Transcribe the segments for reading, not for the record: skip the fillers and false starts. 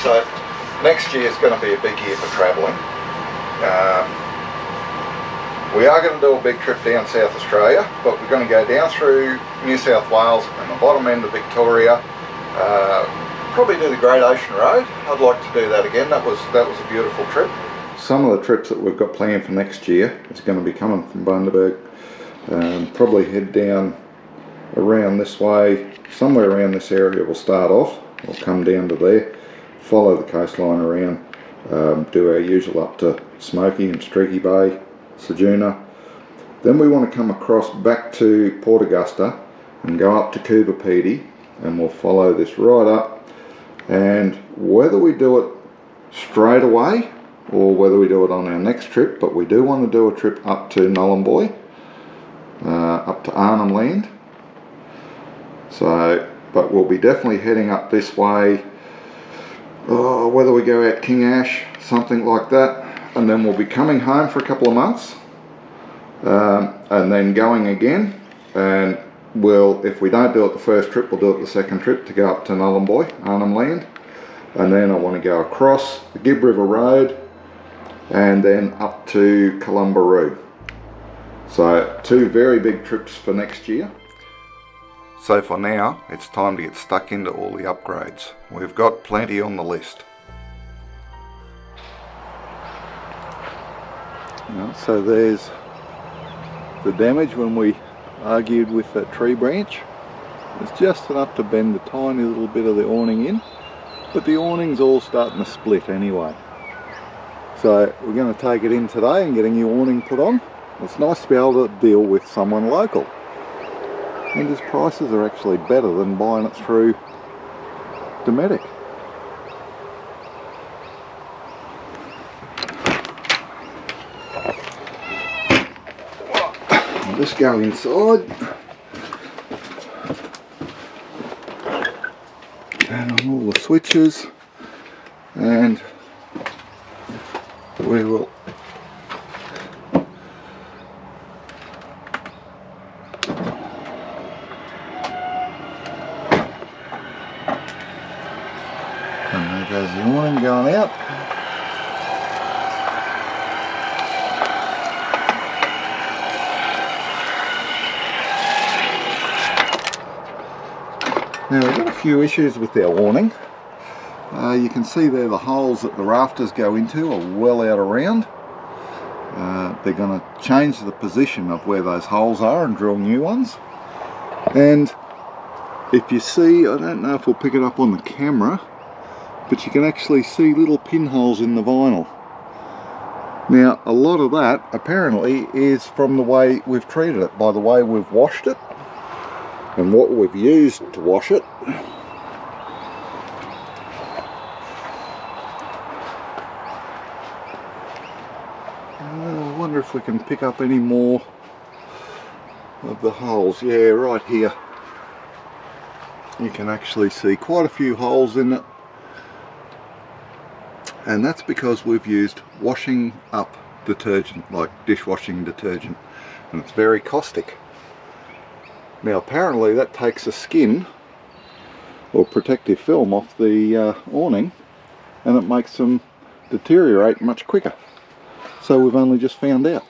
So next year is going to be a big year for travelling. We are going to do a big trip down South Australia, but we're going to go down through New South Wales and the bottom end of Victoria. Probably do the Great Ocean Road. I'd like to do that again. That was a beautiful trip. Some of the trips that we've got planned for next year is going to be coming from Bundaberg. Probably head down around this way, somewhere around this area we'll start off. We'll come down to there, follow the coastline around, do our usual up to Smoky and Streaky Bay, Ceduna. Then we want to come across back to Port Augusta and go up to Coober Pedy, and we'll follow this right up. And whether we do it straight away or whether we do it on our next trip, but we do want to do a trip up to Nhulunbuy, up to Arnhem Land. So, but we'll be definitely heading up this way, whether we go out King Ash, something like that, and then we'll be coming home for a couple of months, and then going again, and if we don't do it the first trip, we'll do it the second trip to go up to Nhulunbuy, Arnhem Land, and then I want to go across the Gibb River Road and then up to Columbaroo. So 2 very big trips for next year. So for now, it's time to get stuck into all the upgrades. We've got plenty on the list. So there's the damage when we argued with that tree branch. It's just enough to bend a tiny little bit of the awning in, but the awning's all starting to split anyway. So we're going to take it in today and get a new awning put on. It's nice to be able to deal with someone local. And his prices are actually better than buying it through Dometic. I'll just go inside. Turn on all the switches and we will there's the awning going out. Now we've got a few issues with our awning. You can see there the holes that the rafters go into are well out around. They're going to change the position of where those holes are and drill new ones. And if you see, I don't know if we'll pick it up on the camera, but you can actually see little pinholes in the vinyl. Now a lot of that apparently is from the way we've treated it, by the way we've washed it and what we've used to wash it. I wonder if we can pick up any more of the holes. Yeah, right here you can actually see quite a few holes in it. And that's because we've used washing up detergent, like dishwashing detergent, and it's very caustic. Now apparently that takes the skin or protective film off the awning, and it makes them deteriorate much quicker. So we've only just found out.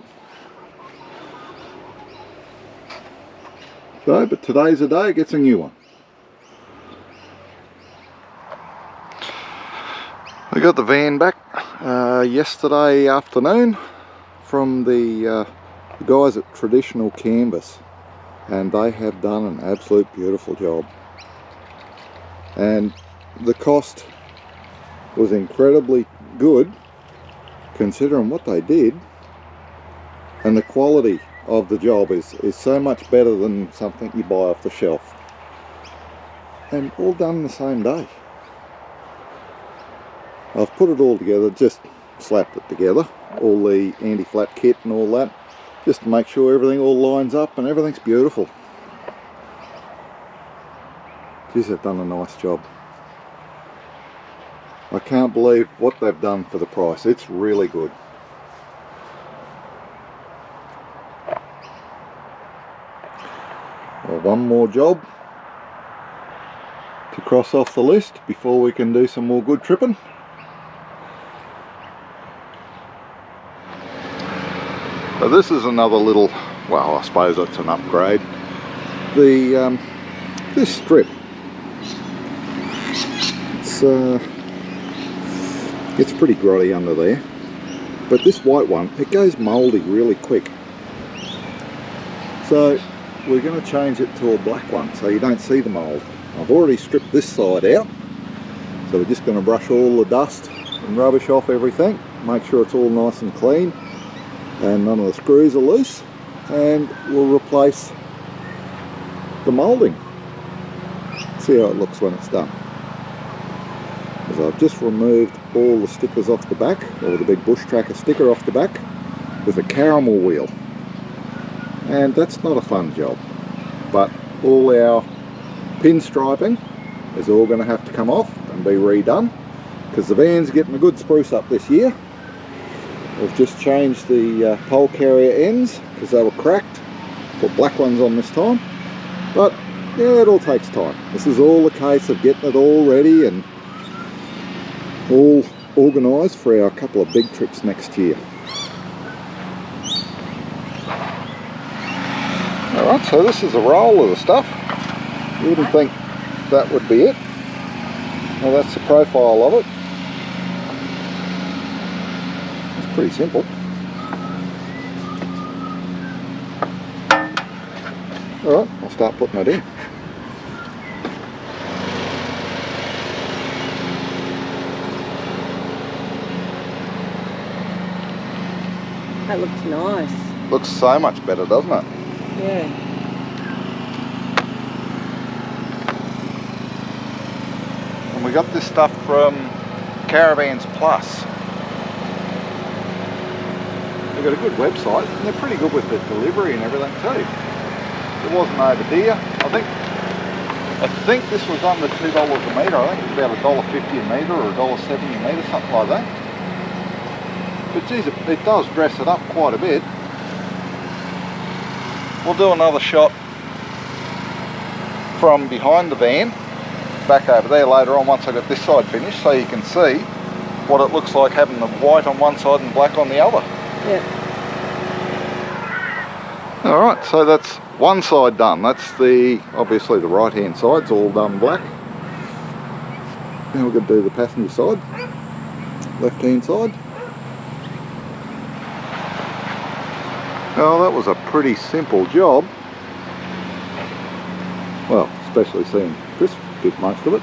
So, but today's the day it gets a new one. We got the van back yesterday afternoon from the guys at Traditional Canvas, and they have done an absolute beautiful job. And the cost was incredibly good considering what they did, and the quality of the job is so much better than something you buy off the shelf, and all done the same day. I've put it all together, just slapped it together, all the anti-flap kit and all that, just to make sure everything all lines up and everything's beautiful. Geez, they've done a nice job. I can't believe what they've done for the price. It's really good. Well, one more job to cross off the list before we can do some more good tripping. So this is another little, well, I suppose it's an upgrade. This strip, it's pretty grotty under there, but this white one, it goes mouldy really quick. So we're going to change it to a black one so you don't see the mould. I've already stripped this side out, so we're just going to brush all the dust and rubbish off everything, make sure it's all nice and clean and none of the screws are loose, and we'll replace the moulding. See how it looks when it's done. As I've just removed all the stickers off the back, or the big bush tracker sticker off the back, with a caramel wheel. And that's not a fun job, but all our pinstriping is all going to have to come off and be redone, because the van's getting a good spruce up this year. We've just changed the pole carrier ends because they were cracked, put black ones on this time, but yeah, it all takes time. This is all a case of getting it all ready and all organised for our couple of big trips next year. Alright, so this is a roll of the stuff. You wouldn't think that would be it. Well, that's the profile of it. It's pretty simple. Alright, I'll start putting it in. That looks nice. Looks so much better, doesn't it? Yeah. And we got this stuff from Caravans Plus. They've got a good website and they're pretty good with the delivery and everything too. It wasn't over dear. I think this was under $2 a metre. I think it was about $1.50 a metre or $1.70 a metre, something like that. But geez, it does dress it up quite a bit. We'll do another shot from behind the van, back over there later on once I get this side finished, so you can see what it looks like having the white on one side and black on the other. Yeah. Alright, so that's one side done. That's obviously the right hand side's all done black. Now we're going to do the passenger side, left hand side. Well, that was a pretty simple job. Well, especially seeing Chris did most of it.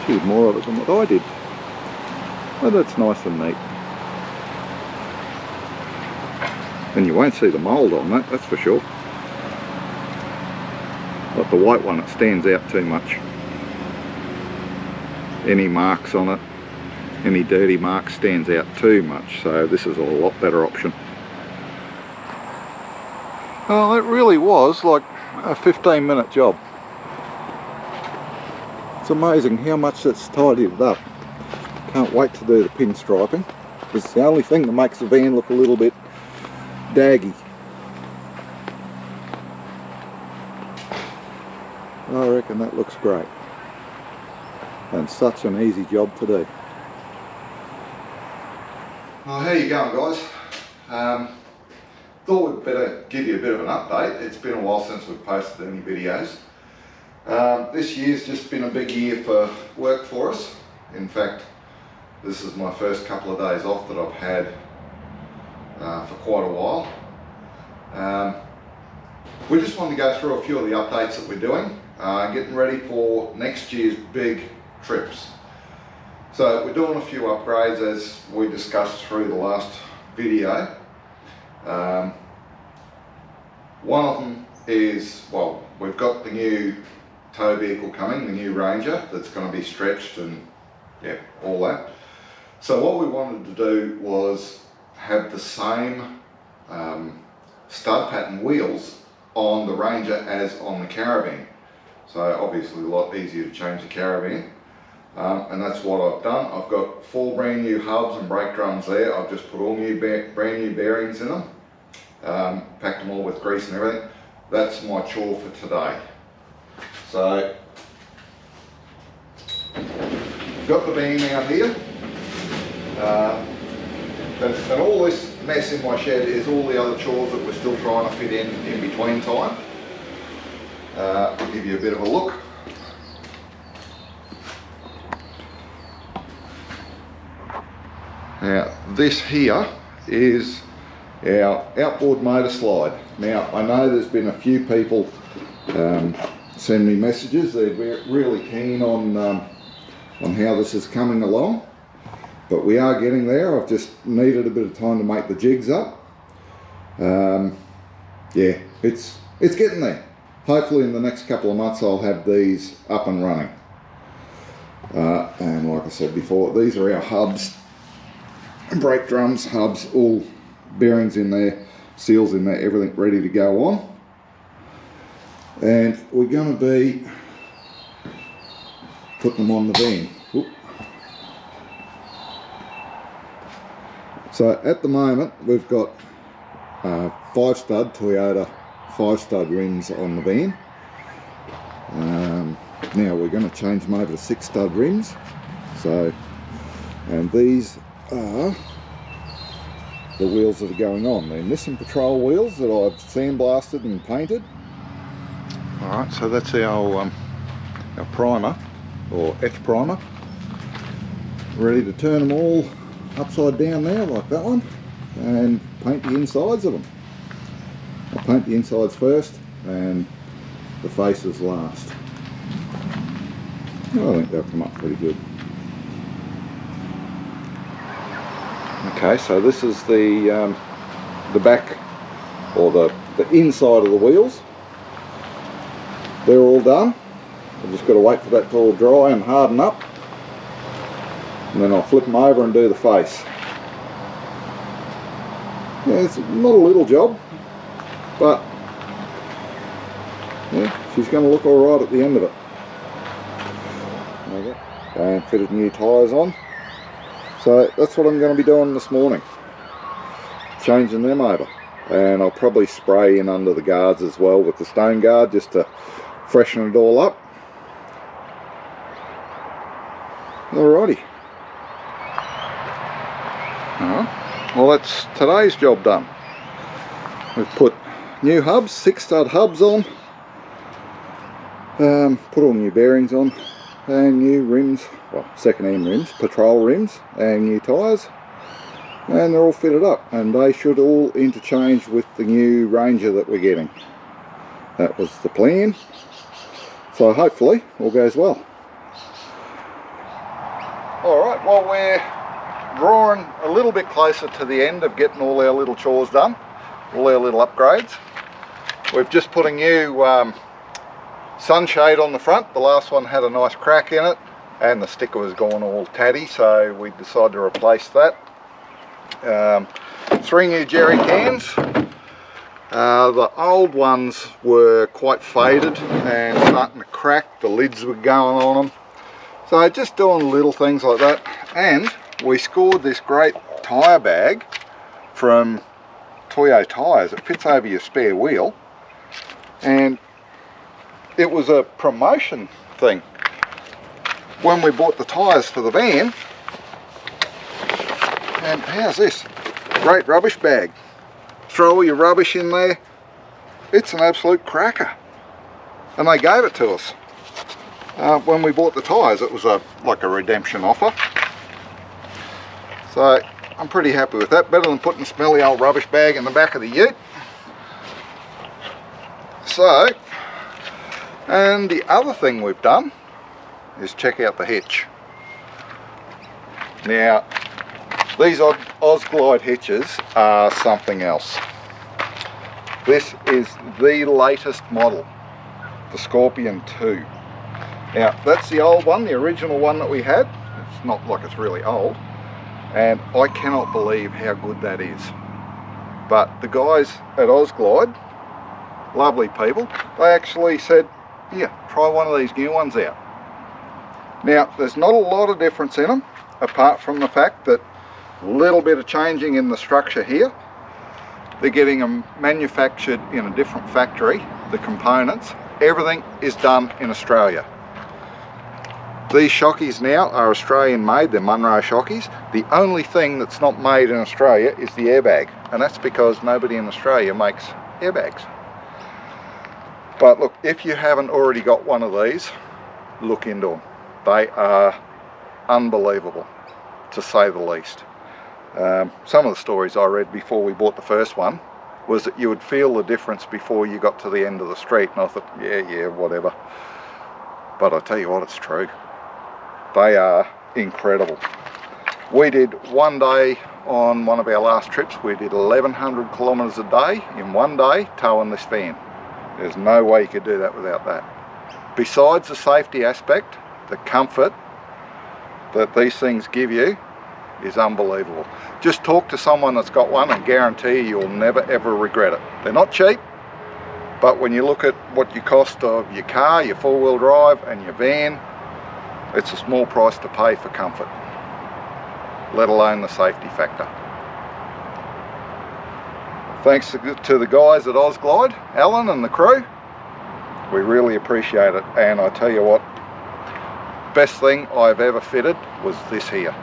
She did more of it than what I did. But that's nice and neat. And you won't see the mould on that's for sure. But the white one, it stands out too much. Any marks on it, any dirty marks stands out too much, so this is a lot better option. Well, it really was like a 15-minute job. It's amazing how much it's tidied it up. Can't wait to do the pinstriping. It's the only thing that makes the van look a little bit daggy. I reckon that looks great. And such an easy job to do. Well, how you going, guys? Thought we'd better give you a bit of an update. It's been a while since we've posted any videos. This year's just been a big year for work for us. In fact, this is my first couple of days off that I've had for quite a while. We just wanted to go through a few of the updates that we're doing, getting ready for next year's big trips. So we're doing a few upgrades as we discussed through the last video. One of them is, well, we've got the new tow vehicle coming, the new Ranger, that's going to be stretched and yeah, all that. So what we wanted to do was have the same stud pattern wheels on the Ranger as on the Caravan. So obviously a lot easier to change the Caravan. And that's what I've done. I've got 4 brand new hubs and brake drums there. I've just put all new brand new bearings in them. Packed them all with grease and everything. That's my chore for today. So got the beam out here. And all this mess in my shed is all the other chores that we're still trying to fit in between time. I'll give you a bit of a look. Now this here is our outboard motor slide. Now I know there's been a few people send me messages. They're really keen on how this is coming along, but we are getting there. I've just needed a bit of time to make the jigs up. Yeah, it's getting there. Hopefully in the next couple of months I'll have these up and running. And like I said before, these are our hubs, brake drums, hubs, all bearings in there, seals in there, everything ready to go on. And we're going to be putting them on the van. Oop. So at the moment we've got 5-stud Toyota 5-stud rims on the van. Now we're going to change them over to 6-stud rims. So, and these are the wheels that are going on. They're Nissan Patrol wheels that I've sandblasted and painted. Alright, so that's our primer, or etch primer. Ready to turn them all upside down there like that one and paint the insides of them. I'll paint the insides first and the faces last. I think they'll come up pretty good. Okay, so this is the back, or the inside of the wheels. They're all done. I've just got to wait for that to all dry and harden up, and then I'll flip them over and do the face. Yeah, it's not a little job, but yeah, she's going to look alright at the end of it. Okay. And fitted new tyres on. So that's what I'm going to be doing this morning, changing them over. And I'll probably spray in under the guards as well with the stone guard just to freshen it all up. Alrighty. Well, that's today's job done. We've put new hubs, 6-stud hubs on, put all new bearings on, and new rims, well, second-hand rims, Patrol rims, and new tyres, and they're all fitted up, and they should all interchange with the new Ranger that we're getting. That was the plan, so hopefully all goes well. Alright, well, we're drawing a little bit closer to the end of getting all our little chores done, all our little upgrades. We've just put a new sunshade on the front. The last one had a nice crack in it and the sticker was gone all tatty, so we decided to replace that. 3 new jerry cans. The old ones were quite faded and starting to crack. The lids were going on them. So just doing little things like that. And we scored this great tyre bag from Toyo Tyres. It fits over your spare wheel. And it was a promotion thing. When we bought the tyres for the van, and how's this? Great rubbish bag. Throw all your rubbish in there. It's an absolute cracker. And they gave it to us. When we bought the tyres, it was like a redemption offer. So I'm pretty happy with that. Better than putting a smelly old rubbish bag in the back of the ute. So, and the other thing we've done is check out the hitch. Now, these Ozglide hitches are something else. This is the latest model, the Scorpion 2. Now, that's the old one, the original one that we had. It's not like it's really old. And I cannot believe how good that is. But the guys at Ozglide, lovely people, they actually said, yeah, try one of these new ones out. Now, there's not a lot of difference in them, apart from the fact that a little bit of changing in the structure here. They're getting them manufactured in a different factory, the components. Everything is done in Australia. These shockeys now are Australian made, they're Munro shockeys. The only thing that's not made in Australia is the airbag, and that's because nobody in Australia makes airbags. But look, if you haven't already got one of these, look into them. They are unbelievable, to say the least. Some of the stories I read before we bought the first one was that you would feel the difference before you got to the end of the street, and I thought, yeah, whatever. But I tell you what, it's true. They are incredible. We did one day on one of our last trips, we did 1,100 kilometres a day in one day towing this van. There's no way you could do that without that. Besides the safety aspect, the comfort that these things give you is unbelievable. Just talk to someone that's got one and guarantee you'll never ever regret it. They're not cheap, but when you look at what your cost of your car, your four-wheel drive and your van, it's a small price to pay for comfort, let alone the safety factor. Thanks to the guys at Ozglide, Alan and the crew. We really appreciate it, and I tell you what, best thing I've ever fitted was this here.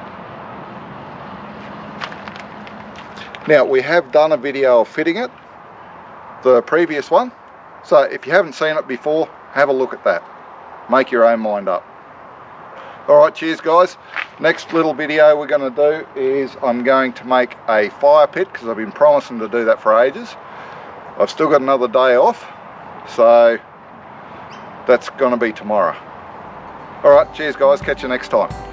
Now, we have done a video of fitting it, the previous one, so if you haven't seen it before, have a look at that. Make your own mind up. Alright, cheers guys. Next little video we're going to do is I'm going to make a fire pit, because I've been promising to do that for ages. I've still got another day off, so that's going to be tomorrow. Alright, cheers guys, catch you next time.